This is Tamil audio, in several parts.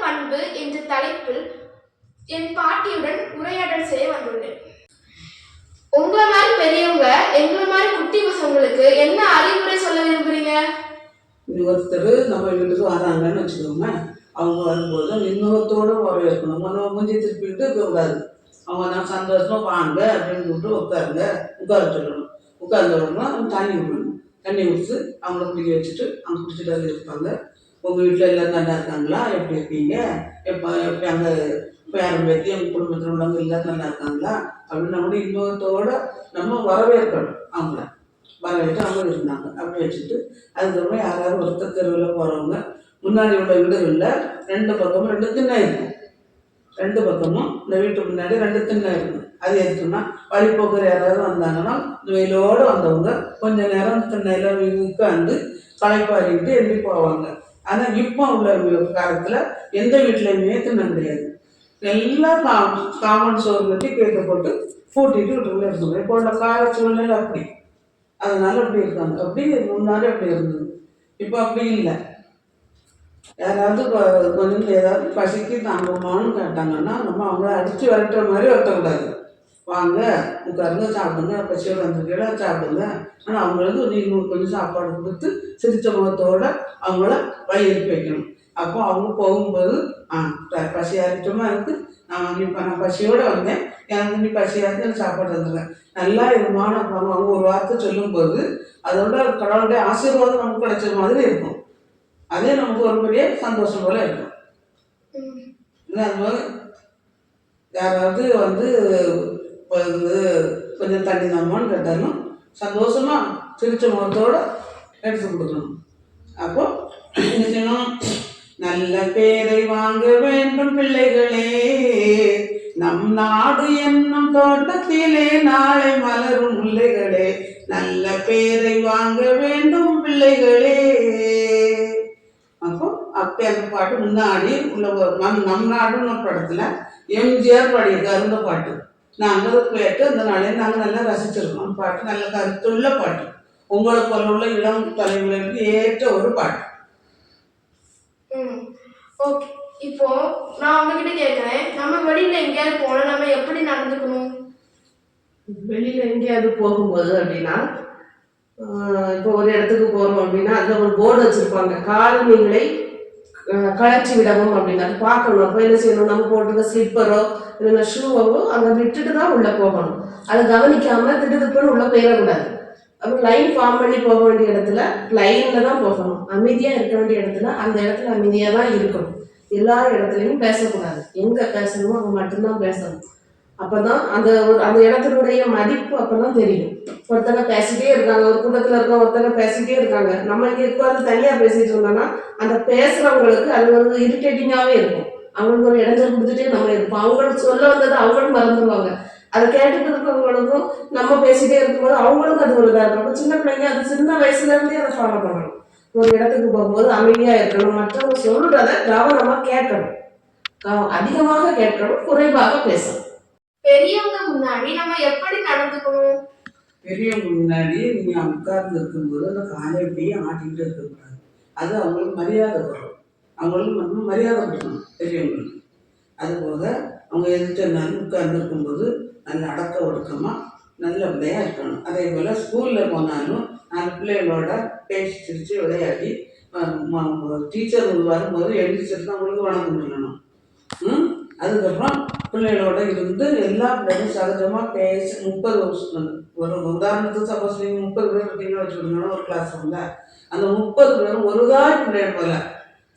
பண்பு என்ற தலைப்பில் என் பாட்டியுடன் உரையாடல் செய்ய வந்துள்ளேன். உங்களை மாதிரி பெரியவங்க எங்களை மாதிரி குட்டி பசங்களுக்கு என்ன அறிவுரை சொல்ல விரும்புறீங்க? ஒருத்தர் நம்ம வீட்டுக்கு வராங்கன்னு வச்சுக்கோங்க. அவங்க வரும்போது இன்னொருத்தோட வரவேற்கணும். நம்ம மூஞ்சி திருப்பிக்கிட்டு இருக்கக்கூடாது. அவங்க நான் சந்தோஷமா வாங்க அப்படின்னு சொல்லிட்டு உட்கார சொல்லணும். உட்கார்ந்த உடனே தண்ணி விடணும். தண்ணி குடிச்சு அவங்கள குடிக்க வச்சுட்டு அவங்க குடிச்சிட்டு இருப்பாங்க. உங்கள் வீட்டில் எல்லாம் நல்லா இருக்காங்களா, எப்படி இருக்கீங்க, எப்படி அங்கே பேரம் பேத்தி அவங்க குடும்பத்தில் உள்ளவங்க எல்லாம் நல்லா இருக்காங்களா அப்படின்னு நம்ம இன்னொருத்தோட நம்ம வரவேற்கணும். அவங்கள வரவேற்று அவங்க இருந்தாங்க அப்படி வச்சுட்டு அதுக்கப்புறம் யாராவது ஒருத்தர் தெருவில் போகிறவங்க முன்னாடி உள்ள வீடுகளில் ரெண்டு பக்கமும் ரெண்டு திண்ணை இருக்கும். ரெண்டு பக்கமும் இந்த வீட்டுக்கு முன்னாடி ரெண்டு திண்ணை இருக்கும். அது எதுக்குன்னா வழிபோக்குற யாராவது வந்தாங்கன்னா வெயிலோடு வந்தவங்க கொஞ்ச நேரம் திண்ணையில் உட்காந்து களைப்பாரிக்கிட்டு எழுதி போவாங்க. ஆனால் இப்போ உள்ள காலத்தில் எந்த வீட்டிலையுமே திண்ணை கிடையாது. எல்லாம் காமன் சோறு கட்டி கேட்க போட்டு பூட்டிட்டு வீட்டுக்குள்ளே இருந்தோம். இப்போ உள்ள கால சூழ்நிலை அப்படி, அதனால அப்படி இருக்காங்க. அப்படி முன்னாடி அப்படி இருந்தது. இப்போ அப்படி இல்லை. யாராவது கொஞ்சம் ஏதாவது பசிக்கு தாங்குமான்னு கேட்டாங்கன்னா நம்ம அவங்கள அடித்து விரட்டுற மாதிரி வரட்டக்கூடாது. வாங்க உட்காருங்க, சாப்பிடுங்க, பசியோடு வந்திருக்கீங்களா சாப்பிடுங்க. ஆனால் அவங்களுக்கு நீங்கள் கொஞ்சம் சாப்பாடு கொடுத்து சிரித்த முகத்தோடு அவங்கள வழி எழுப்பி வைக்கணும். அப்போ அவங்க போகும்போது பசி ஆரிட்டமாக இருக்குது, நான் பசியோடு வந்தேன், எனக்கு நீ பசியாக எனக்கு சாப்பாடு தந்துடுறேன், நல்லா இருமான அவங்க ஒரு வார்த்தை சொல்லும்போது அதோட கடவுளுடைய ஆசீர்வாதம் நமக்கு கிடைச்ச மாதிரி இருக்கும். அதே நமக்கு ஒரு பெரிய சந்தோஷம் போல இருக்கும். அதுபோல் யாராவது கொஞ்சம் தண்ணி தாமான்னு கேட்டாலும் சந்தோஷமா சிரிச்ச முகத்தோடு எடுத்து கொடுக்கணும். அப்போ என்ன செய்யணும்? நல்ல பேரை வாங்க வேண்டும் பிள்ளைகளே, நம் நாடு என்னும் தோட்டத்திலே நாளை மலரும் முல்லைகளே, நல்ல பேரை வாங்க வேண்டும் பிள்ளைகளே. அப்போ அந்த பாட்டு முன்னாடி உள்ள நம் நாடுன்னு ஒரு படத்துல எம்ஜிஆர் பாடியிருக்காரு அந்த பாட்டு. நாங்கள் கேட்டு அந்த நாளையை நாங்கள் நல்லா ரசிச்சிருக்கோம். அந்த பாட்டு நல்ல கருத்துள்ள பாட்டு, உங்களை போல உள்ள இளம் தலைமுறைக்கு ஏற்ற ஒரு பாட்டு. ஓகே, இப்போ நான் உங்ககிட்ட கேட்குறேன், நம்ம வெளியில எங்கேயாவது போனா நம்ம எப்படி நடந்துக்கணும்? வெளியில எங்கேயாவது போகும்போது அப்படின்னா, இப்போ ஒரு இடத்துக்கு போறோம் அப்படின்னா அதில் ஒரு போர்டு வச்சிருப்பாங்க, காலணிகளை களைச்சி விடவும் அப்படின்னு. அது பார்க்கணும். அப்போ என்ன செய்யணும்? நம்ம போட்டுக்க ஸ்லிப்பரோ இல்லைன்னா ஷூவோ அங்கே விட்டுட்டு தான் உள்ளே போகணும். அதை கவனிக்காம திட்டுப்புன்னு உள்ளே போயிடக்கூடாது. அப்போ லைன் ஃபார்ம் பண்ணி போக வேண்டிய இடத்துல லைனில் தான் போகணும். அமைதியாக இருக்க வேண்டிய இடத்துல அந்த இடத்துல அமைதியாக தான் இருக்கணும். எல்லா இடத்துலையும் பேசக்கூடாது. எங்கே பேசணுமோ அங்கே மட்டும்தான் பேசணும். அப்போ தான் அந்த இடத்தினுடைய மதிப்பு அப்போ தான் தெரியும். ஒருத்தங்க பேசிட்டே இருக்காங்க, ஒரு கூட்டத்தில் இருக்க ஒருத்தங்க பேசிட்டே இருக்காங்க, நம்ம இங்கே உட்காந்து தனியாக பேசிட்டு இருந்தோம்னா அந்த பேசுகிறவங்களுக்கு அது ஒரு இரிட்டேட்டிங்காகவே இருக்கும். அவங்களுக்கு ஒரு இடைஞ்சல் கொடுத்துட்டே நம்ம இருப்போம். அவங்களுக்கு சொல்ல வந்தது அவங்களும் மறந்துடுவாங்க. அதை கேட்டுட்டு இருக்கவங்களுக்கும் நம்ம பேசிட்டே இருக்கும்போது அவங்களுக்கும் அது ஒரு இதாக இருக்கும். சின்ன பிள்ளைங்க அது சின்ன வயசுலேருந்தே அதை ஃபாலோ பண்ணணும். ஒரு இடத்துக்கு போகும்போது அமைதியாக இருக்கணும், மற்றவங்க சொல்றத கவனமாக கேட்கணும், அதிகமாக கேட்கணும், குறைவாக பேசணும். பெரியவங்க முன்னாடி நம்ம எப்படி நடந்துக்கணும்? பெரியவங்க முன்னாடி நீங்கள் உட்கார்ந்து இருக்கும்போது அந்த காலை அப்படியே ஆட்டிக்கிட்டு இருக்கக்கூடாது. அது அவங்களுக்கு மரியாதை வரும். அவங்களுக்கு நம்ம மரியாதை கொடுக்கணும் பெரியவங்களுக்கு. அதுபோக அவங்க எதிர்த்தாலும் உட்கார்ந்து இருக்கும்போது நல்ல அடக்க ஒடுக்கமாக நல்லபடியாக இருக்கணும். அதே போல் ஸ்கூலில் போனாலும் நாலு பிள்ளைகளோட பேசி சிரித்து விளையாடி டீச்சர் வரும்போது எழுந்திரிச்சிட்டு தான் அவங்களுக்கு வணக்கம் சொல்லணும். அதுக்கப்புறம் பிள்ளைகளோட இருந்து எல்லா பிள்ளைகளும் சகஜமாக பேசி 30 ஒரு உதாரணத்துக்கு சப்போஸ் நீங்கள் 30 பேர் இருக்கீங்கன்னு வச்சுக்கோங்கன்னா ஒரு கிளாஸ் இருந்தால் அந்த 30 பேரும் ஒரு தாய் பிள்ளைகள் போல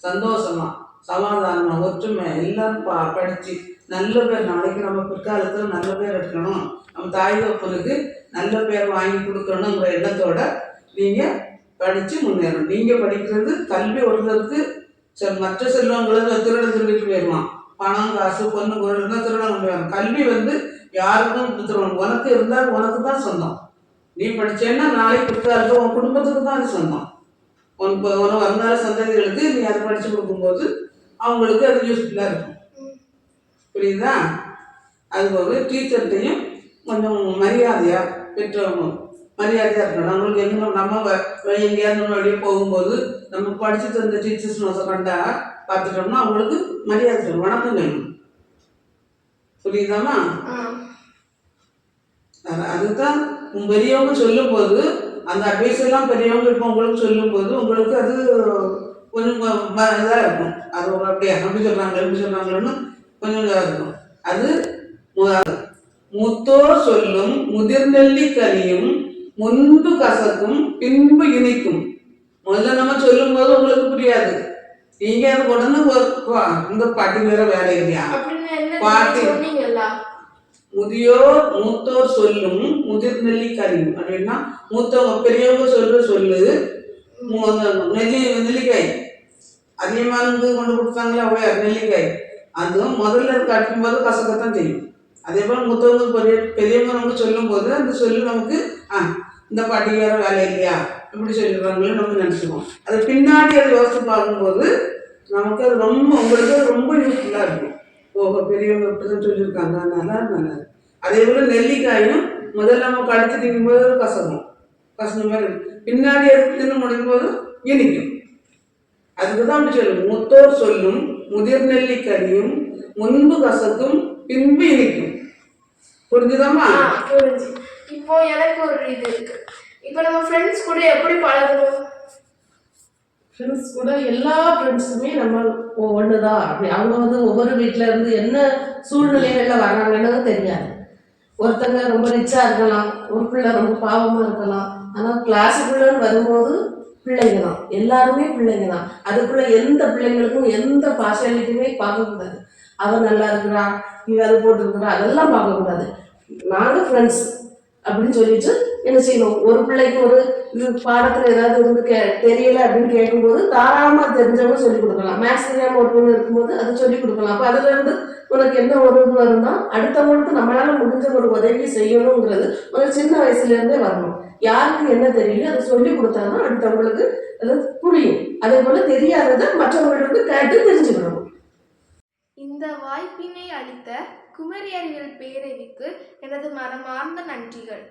சந்தோஷமாக சமாதானமாக ஒற்றுமை எல்லாரும் படித்து நல்ல பேர் நாளைக்கு நம்ம பிற்காலத்தில் நல்ல பேர் எடுக்கணும், நம்ம தாய் தகப்பனுக்கு நல்ல பேர் வாங்கி கொடுக்கணுங்கிற எண்ணத்தோட நீங்கள் படித்து முன்னேறணும். நீங்கள் படிக்கிறது கல்வி ஒருத்தருக்கு மற்ற செல்வங்களை திருடன் திருடிட்டு போயிடுவான். பணம் காசு பொண்ணு பொருள் இருந்தால் திருடன் கொண்டு வரணும். கல்வி யாருக்கும் கொடுத்துருவாங்க. உனக்கு இருந்தால் உனக்கு தான் சொந்தம். நீ படிச்சேன்னா நாளைக்கு பிற்காலத்தில் உன் குடும்பத்துக்கு தான் அது சொந்தம். உனக்கு வருங்கால சந்ததிகளுக்கு நீ அதை படித்து கொடுக்கும்போது அவங்களுக்கு அது யூஸ்ஃபுல்லாக இருக்கும். புரியுதா? அதுபோக டீச்சர்கிட்டையும் கொஞ்சம் மரியாதையாக பெற்றவங்க மரியாதையாக இருக்கணும். நம்மளுக்கு எங்கே நம்ம எங்கேயாவது வெளியே போகும்போது நம்ம படிச்சுட்டு வந்த டீச்சர்ஸ் கண்டா பார்த்துட்டோம்னா அவங்களுக்கு மரியாதை சொல்லணும், வணக்கம் சொல்லணும். புரியுதாமா? அதுதான் பெரியவங்க சொல்லும் போது அந்த அட்வைஸ் எல்லாம் பெரியவங்க இப்போ உங்களுக்கு சொல்லும் போது உங்களுக்கு அது கொஞ்சம் இதாக இருக்கும். அது அப்படியே அப்படி சொல்றாங்க எப்படி சொல்றாங்களோன்னு கொஞ்சம் இதாக இருக்கும். அது மூத்தோர் சொல்லும் முதிர்நெல்லி கனியும் முன்பு கசக்கும் பின்பு இனிக்கும். முதல்ல நம்ம சொல்லும் போது உங்களுக்கு புரியாது. நீங்க அது உடனே இந்த பாட்டி வேற வேலை இல்லையா பாட்டி மூத்தோர் சொல்லும் முதிர்நெல்லி கனியும் அப்படின்னா மூத்தவங்க பெரியவங்க சொல்லு நெல்லிக்காய் அதிகமாக கொண்டு கொடுத்தாங்களா நெல்லிக்காய் அதுவும் முதல்ல கட்டும்போது கசக்கத்தான் செய்யும். அதே போல் மூத்தவங்க பெரியவங்க நமக்கு சொல்லும் போது அந்த சொல்லு நமக்கு இந்த பாட்டிக்கு வேற வேலை இல்லையா இப்படி சொல்லிடுறாங்களே நம்ம நினச்சிக்குவோம். அது பின்னாடி அதை யோசித்து பார்க்கும்போது நமக்கு அது ரொம்ப உங்களுக்கு ரொம்ப யூஸ்ஃபுல்லாக இருக்கும். பெரியவங்க இப்படிதான் சொல்லியிருக்காங்க நல்லா. அதே போல் நெல்லிக்காயும் முதல்ல நம்ம கடிச்சு திங்கும்போது கசக்கும் மாதிரி பின்னாடி எடுத்து தின்னு முடியும் போது இனிக்கும். அதுக்கு தான் அப்படி சொல்லும் மூத்தோர் சொல்லும் முதிர்நெல்லிக்கனியும் முன்பு கசக்கும் பின்பு இனிக்கும். புரிஞ்சுதாமா? புரிஞ்சு. இப்போ எனக்கு ஒரு இது இருக்கு. இப்போ நம்ம ஃப்ரெண்ட்ஸ் கூட எப்படி பழகணும்? ஃப்ரெண்ட்ஸ் கூட எல்லா ஃப்ரெண்ட்ஸுமே நம்ம ஒண்ணுதான். அப்படி அவங்க ஒவ்வொரு வீட்டுல இருந்து என்ன சூழ்நிலைகள்ல வர்றாங்கன்னு தெரியாது. ஒருத்தங்க ரொம்ப ரிச்சா இருக்கலாம், ஒரு பிள்ளை ரொம்ப பாவமா இருக்கலாம். ஆனா கிளாஸுக்குள்ளன்னு வரும்போது பிள்ளைங்க தான், எல்லாருமே பிள்ளைங்க தான். அதுக்குள்ள எந்த பிள்ளைங்களுக்கும் எந்த பார்ஷியாலிட்டியுமே பார்க்கக்கூடாது. அவன் நல்லா இருக்கிறா, இவ அது போட்டுருக்குறா, அதெல்லாம் பார்க்கக்கூடாது. நாங்க ஃப்ரெண்ட்ஸ் அப்படின்னு சொல்லிட்டு என்ன செய்யணும், ஒரு பிள்ளைக்கு ஒரு பாடத்துல ஏதாவது இருந்து தெரியல அப்படின்னு கேட்கும்போது தாராளமா தெரிஞ்சவங்க சொல்லிக் கொடுக்கலாம். மேக்ஸ் தெரியாம ஒரு பொண்ணு இருக்கும்போது அதை சொல்லிக் கொடுக்கலாம். அப்ப அதுல இருந்து உனக்கு என்ன ஒரு இது வரும்னா அடுத்தவங்களுக்கு நம்மளால முடிஞ்ச ஒரு உதவி செய்யணுங்கிறது ஒரு சின்ன வயசுல இருந்தே வரணும். யாருக்கு என்ன தெரியல அதை சொல்லி கொடுத்தாதான் அடுத்தவங்களுக்கு அது புரியும். அதே போல தெரியாததை மற்றவங்களுக்கு கேட்டு தெரிஞ்சுக்கணும். இந்த வாய்ப்பினை அளித்த குமரி அறிவியல் பேரவைக்கு எனது மனமார்ந்த நன்றிகள்.